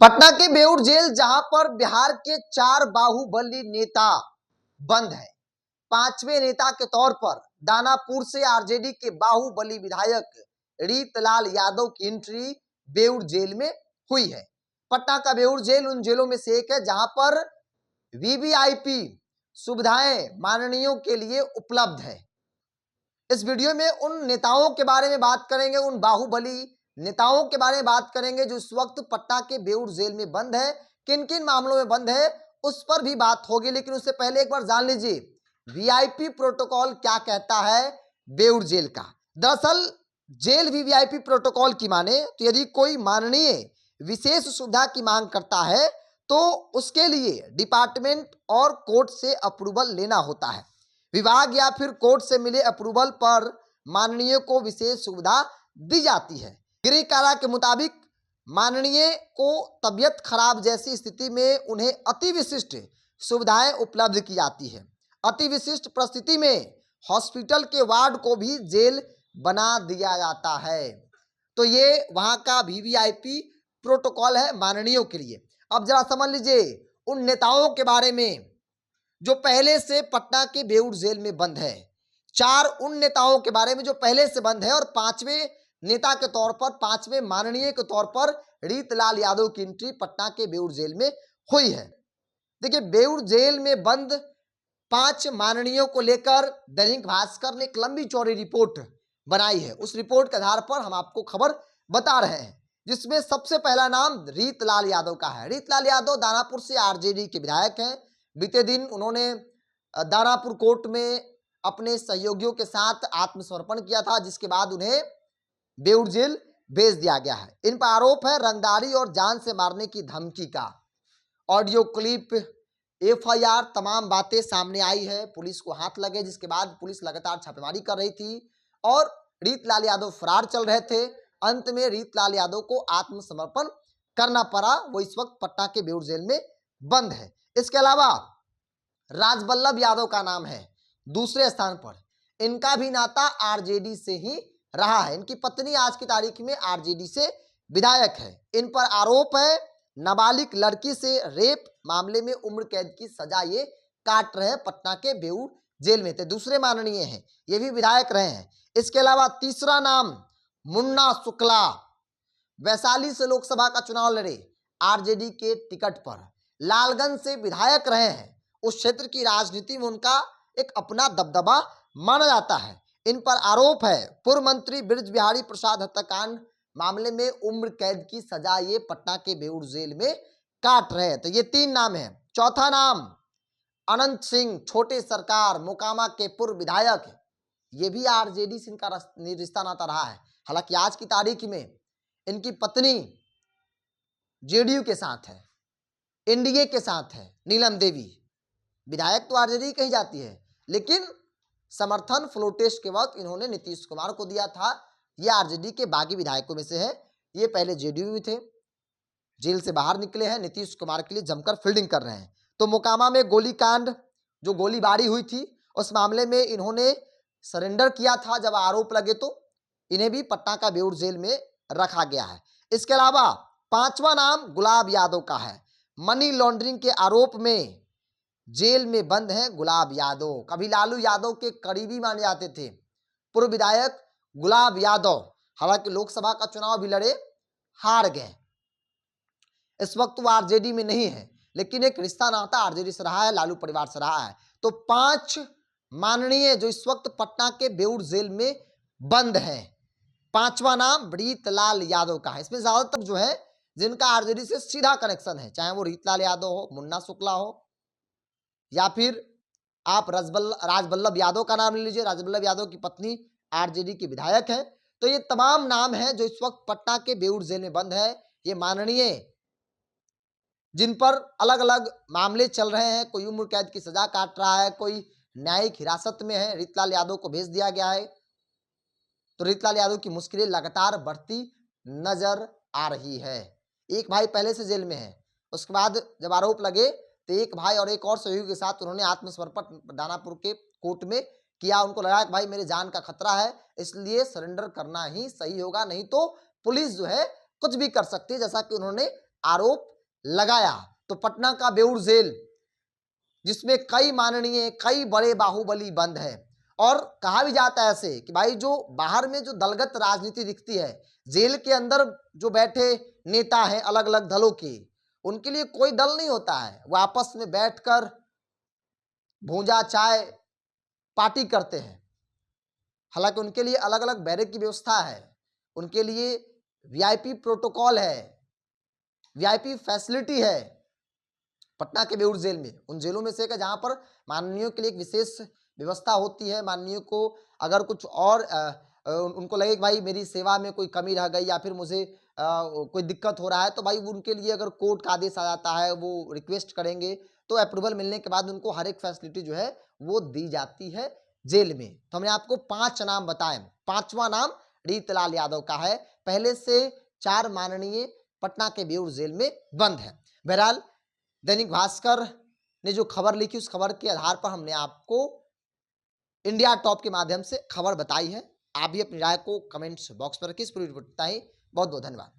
पटना के बेऊर जेल जहां पर बिहार के 4 बाहुबली नेता बंद हैं। 5वें नेता के तौर पर दानापुर से आरजेडी के बाहुबली विधायक रीतलाल यादव की एंट्री बेऊर जेल में हुई है। पटना का बेऊर जेल उन जेलों में से एक है जहां पर वीवीआईपी सुविधाएं माननीयों के लिए उपलब्ध है। इस वीडियो में उन नेताओं के बारे में बात करेंगे, उन बाहुबली नेताओं के बारे में बात करेंगे जो इस वक्त पटना के बेऊर जेल में बंद है। किन किन मामलों में बंद है उस पर भी बात होगी, लेकिन उससे पहले एक बार जान लीजिए वीआईपी प्रोटोकॉल क्या कहता है बेऊर जेल का। दरअसल जेल वीवीआईपी प्रोटोकॉल की माने तो यदि कोई माननीय विशेष सुविधा की मांग करता है तो उसके लिए डिपार्टमेंट और कोर्ट से अप्रूवल लेना होता है। विभाग या फिर कोर्ट से मिले अप्रूवल पर माननीय को विशेष सुविधा दी जाती है। गृह कारा के मुताबिक माननीय को तबियत खराब जैसी स्थिति में उन्हें अति विशिष्ट सुविधाएं उपलब्ध की जाती है। अति विशिष्ट परिस्थिति में हॉस्पिटल के वार्ड को भी जेल बना दिया जाता है। तो ये वहां का वीवीआईपी प्रोटोकॉल है माननीयों के लिए। अब जरा समझ लीजिए उन नेताओं के बारे में जो पहले से पटना के बेऊर जेल में बंद है। 4 उन नेताओं के बारे में जो पहले से बंद है और 5वें नेता के तौर पर, 5वें माननीय के तौर पर रीतलाल यादव की एंट्री पटना के बेऊर जेल में हुई है। देखिए बेऊर जेल में बंद 5 माननीयों को लेकर दैनिक भास्कर ने एक लंबी चौड़ी रिपोर्ट बनाई है। उस रिपोर्ट के आधार पर हम आपको खबर बता रहे हैं, जिसमें सबसे पहला नाम रीतलाल यादव का है। रीतलाल यादव दानापुर से आरजेडी के विधायक हैं। बीते दिन उन्होंने दानापुर कोर्ट में अपने सहयोगियों के साथ आत्मसमर्पण किया था, जिसके बाद उन्हें बेऊर जेल भेज दिया गया है। इन पर आरोप है रंगदारी और जान से मारने की धमकी का। ऑडियो क्लिप, एफआईआर, तमाम बातें सामने आई है। पुलिस को हाथ लगे, जिसके बाद पुलिस लगातार छापेमारी कर रही थी और रीतलाल यादव फरार चल रहे थे। अंत में रीतलाल यादव को आत्मसमर्पण करना पड़ा। वो इस वक्त पटना के बेऊर जेल में बंद है। इसके अलावा राजबल्लभ यादव का नाम है दूसरे स्थान पर। इनका भी नाता आरजेडी से ही रहा है। इनकी पत्नी आज की तारीख में आरजेडी से विधायक है। इन पर आरोप है नाबालिग लड़की से रेप मामले में उम्र कैद की सजा ये काट रहे हैं। पटना के बेऊर जेल में थे। दूसरे माननीय हैं, ये भी विधायक रहे हैं। इसके अलावा तीसरा नाम मुन्ना शुक्ला, वैशाली से लोकसभा का चुनाव लड़े आरजेडी के टिकट पर। लालगंज से विधायक रहे हैं। उस क्षेत्र की राजनीति में उनका एक अपना दबदबा माना जाता है। इन पर आरोप है पूर्व मंत्री बृज बिहारी प्रसाद हत्याकांड मामले में उम्र कैद की सजा ये पटना के बेऊर जेल में काट रहे हैं। तो ये 3 नाम है। चौथा नाम अनंत सिंह, छोटे सरकार, मोकामा के पूर्व विधायक। ये भी आरजेडी से इनका रिश्ता नाता रहा है। हालांकि आज की तारीख में इनकी पत्नी जेडीयू के साथ है, एनडीए के साथ है। नीलम देवी विधायक तो आरजेडी कही जाती है, लेकिन समर्थन फ्लो टेस्ट के वक्त इन्होंने नीतीश कुमार को दिया था। ये आरजेडी के बागी विधायकों में से है। ये पहले जेडीयू में थे, जेल से बाहर निकले हैं, नीतीश कुमार के लिए जमकर फील्डिंग कर रहे हैं। तो मोकामा में गोलीकांड, जो गोलीबारी हुई थी, उस मामले में इन्होंने सरेंडर किया था। जब आरोप लगे तो इन्हें भी पटना का बेऊर जेल में रखा गया है। इसके अलावा 5वां नाम गुलाब यादव का है। मनी लॉन्ड्रिंग के आरोप में जेल में बंद हैं गुलाब यादव। कभी लालू यादव के करीबी माने जाते थे पूर्व विधायक गुलाब यादव। हालांकि लोकसभा का चुनाव भी लड़े, हार गए। इस वक्त वो आरजेडी में नहीं है, लेकिन एक रिश्ता नाता आरजेडी से रहा है, लालू परिवार से रहा है। तो 5 माननीय जो इस वक्त पटना के बेऊर जेल में बंद हैं। 5वां नाम रीतलाल यादव का है। इसमें ज्यादातर जो है जिनका आरजेडी से सीधा कनेक्शन है, चाहे वो रीतलाल यादव हो, मुन्ना शुक्ला हो, या फिर आप राजबल्लभ यादव का नाम ले लीजिए। राजबल्लभ यादव की पत्नी आरजेडी की विधायक है। तो ये तमाम नाम हैं जो इस वक्त पटना के बेऊर जेल में बंद है। ये माननीय जिन पर अलग अलग मामले चल रहे हैं, कोई उम्र कैद की सजा काट रहा है, कोई न्यायिक हिरासत में है। रीतलाल यादव को भेज दिया गया है। तो रीतलाल यादव की मुश्किलें लगातार बढ़ती नजर आ रही है। एक भाई पहले से जेल में है, उसके बाद जब आरोप लगे तो एक भाई और एक और सहयोगी के साथ उन्होंने आत्मसमर्पण दानापुर के कोर्ट में किया। उनको लगा कि भाई मेरे जान का खतरा है, इसलिए सरेंडर करना ही सही होगा, नहीं तो पुलिस जो है कुछ भी कर सकती है, जैसा कि उन्होंने आरोप लगाया। तो पटना का बेऊर जेल, जिसमें कई माननीय, कई बड़े बाहुबली बंद हैं, और कहा भी जाता है ऐसे कि भाई जो बाहर में जो दलगत राजनीति दिखती है, जेल के अंदर जो बैठे नेता हैं अलग अलग दलों के, उनके लिए कोई दल नहीं होता है। वो आपस में बैठकर भूजा चाय पार्टी करते हैं। हालांकि उनके लिए अलग अलग बैरक की व्यवस्था है, उनके लिए वीआईपी प्रोटोकॉल है, वीआईपी फैसिलिटी है। पटना के बेऊर जेल में, उन जेलों में से एक है जहां पर माननीयों के लिए एक विशेष व्यवस्था होती है। माननीयों को अगर कुछ और उनको लगे कि भाई मेरी सेवा में कोई कमी रह गई या फिर मुझे कोई दिक्कत हो रहा है, तो भाई उनके लिए अगर कोर्ट का आदेश आ जाता है, वो रिक्वेस्ट करेंगे तो अप्रूवल मिलने के बाद उनको हर एक फैसिलिटी जो है वो दी जाती है जेल में। तो हमने आपको 5 नाम बताए। 5वां नाम रीतलाल यादव का है। पहले से 4 माननीय पटना के बेऊर जेल में बंद है। बहरहाल दैनिक भास्कर ने जो खबर लिखी, उस खबर के आधार पर हमने आपको इंडिया टॉप के माध्यम से खबर बताई है। आप भी अपनी राय को कमेंट्स बॉक्स में रखिए। इस पूरी रिपोर्ट बताइए। बहुत बहुत धन्यवाद।